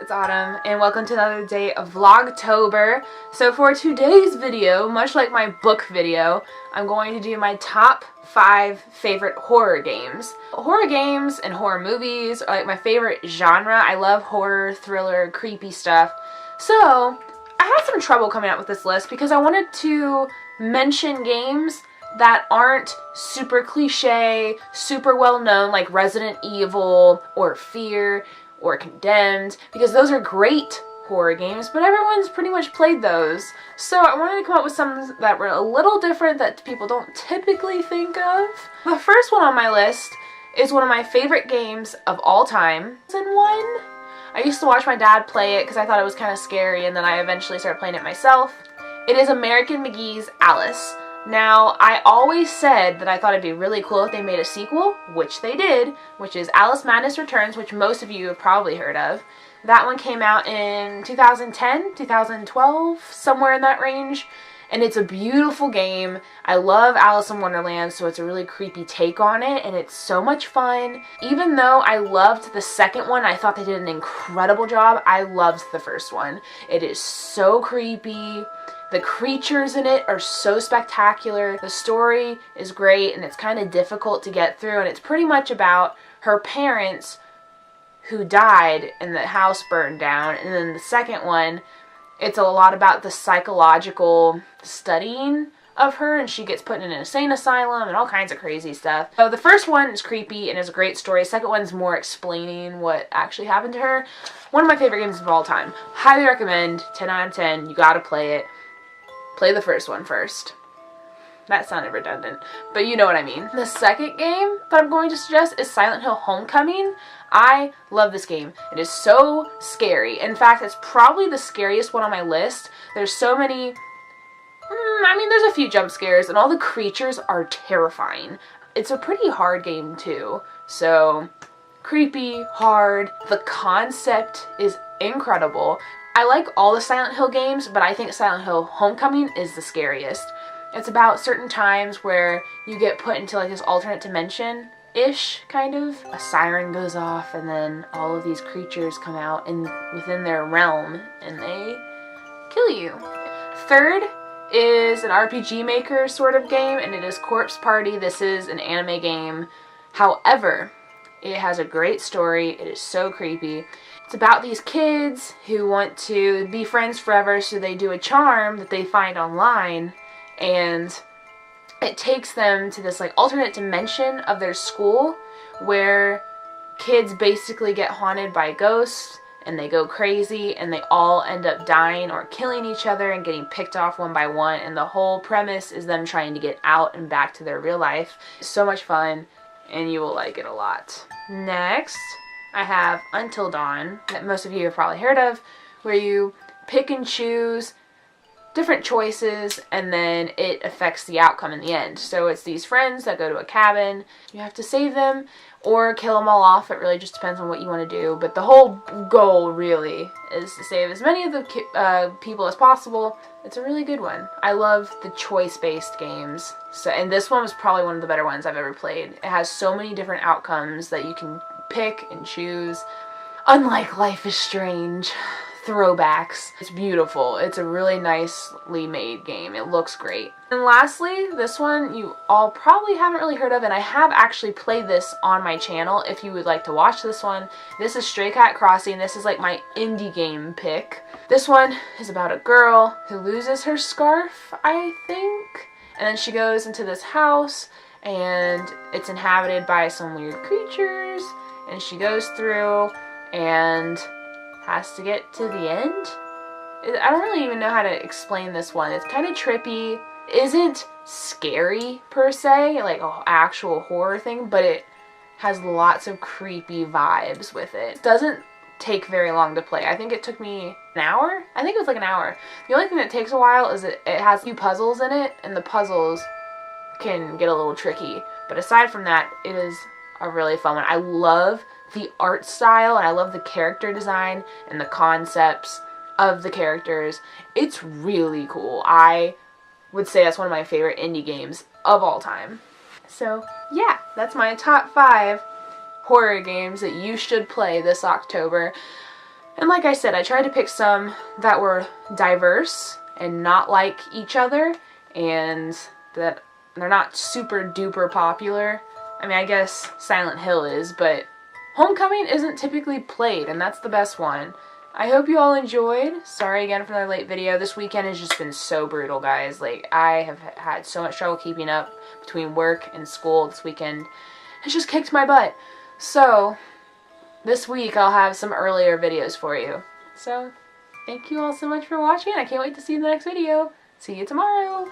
it's Autumn, and welcome to another day of Vlogtober. So for today's video, much like my book video, I'm going to do my top 5 favorite horror games. Horror games and horror movies are like my favorite genre. I love horror, thriller, creepy stuff. So I had some trouble coming up with this list because I wanted to mention games that aren't super cliche, super well known, like Resident Evil or Fear or Condemned, because those are great horror games, but everyone's pretty much played those. So I wanted to come up with some that were a little different that people don't typically think of. The first one on my list is one of my favorite games of all time. Season 1. I used to watch my dad play it because I thought it was kind of scary, and then I eventually started playing it myself. It is American McGee's Alice. Now, I always said that I thought it'd be really cool if they made a sequel, which they did, which is Alice Madness Returns, which most of you have probably heard of. That one came out in 2010, 2012, somewhere in that range, and it's a beautiful game. I love Alice in Wonderland, so it's a really creepy take on it, and it's so much fun. Even though I loved the second one, I thought they did an incredible job, I loved the first one. It is so creepy. The creatures in it are so spectacular. The story is great, and it's kind of difficult to get through, and it's pretty much about her parents who died and the house burned down. And then the second one, it's a lot about the psychological studying of her, and she gets put in an insane asylum and all kinds of crazy stuff. So the first one is creepy and is a great story. The second one's more explaining what actually happened to her. One of my favorite games of all time. Highly recommend. 10 out of 10. You gotta play it. Play the first one first. That sounded redundant, but you know what I mean. The second game that I'm going to suggest is Silent Hill Homecoming. I love this game. It is so scary. In fact, it's probably the scariest one on my list. There's so many, there's a few jump scares, and all the creatures are terrifying. It's a pretty hard game too. So, creepy, hard. The concept is incredible. I like all the Silent Hill games, but I think Silent Hill Homecoming is the scariest. It's about certain times where you get put into like this alternate dimension-ish, kind of. A siren goes off, and then all of these creatures come out within their realm, and they kill you. Third is an RPG Maker sort of game, and it is Corpse Party. This is an anime game. However, it has a great story. It is so creepy. It's about these kids who want to be friends forever, so they do a charm that they find online, and it takes them to this like alternate dimension of their school where kids basically get haunted by ghosts, and they go crazy, and they all end up dying or killing each other and getting picked off one by one, and the whole premise is them trying to get out and back to their real life. It's so much fun, and you will like it a lot. Next, I have Until Dawn, that most of you have probably heard of, where you pick and choose different choices, and then it affects the outcome in the end. So it's these friends that go to a cabin. You have to save them or kill them all off. It really just depends on what you want to do. But the whole goal really is to save as many of the people as possible. It's a really good one. I love the choice-based games. And this one was probably one of the better ones I've ever played. It has so many different outcomes that you can pick and choose. Unlike Life is Strange. Throwbacks. It's beautiful. It's a really nicely made game. It looks great. And lastly, this one you all probably haven't really heard of, and I have actually played this on my channel if you would like to watch this one. This is Stray Cat Crossing. This is like my indie game pick. This one is about a girl who loses her scarf, I think, and then she goes into this house, and it's inhabited by some weird creatures, and she goes through and has to get to the end. I don't really even know how to explain this one. It's kind of trippy. It isn't scary per se, like an actual horror thing, but it has lots of creepy vibes with it. It doesn't take very long to play. I think it took me an hour? I think it was like an hour. The only thing that takes a while is it has a few puzzles in it, and the puzzles can get a little tricky. But aside from that, it is a really fun one. I love the art style, and I love the character design and the concepts of the characters. It's really cool. I would say that's one of my favorite indie games of all time. So yeah, that's my top 5 horror games that you should play this October. And like I said, I tried to pick some that were diverse and not like each other, and that they're not super duper popular. I mean, I guess Silent Hill is, but Homecoming isn't typically played, and that's the best one. I hope you all enjoyed. Sorry again for the late video. This weekend has just been so brutal, guys. Like, I have had so much trouble keeping up between work and school. This weekend has just kicked my butt. So, this week I'll have some earlier videos for you. So, thank you all so much for watching. I can't wait to see you in the next video. See you tomorrow.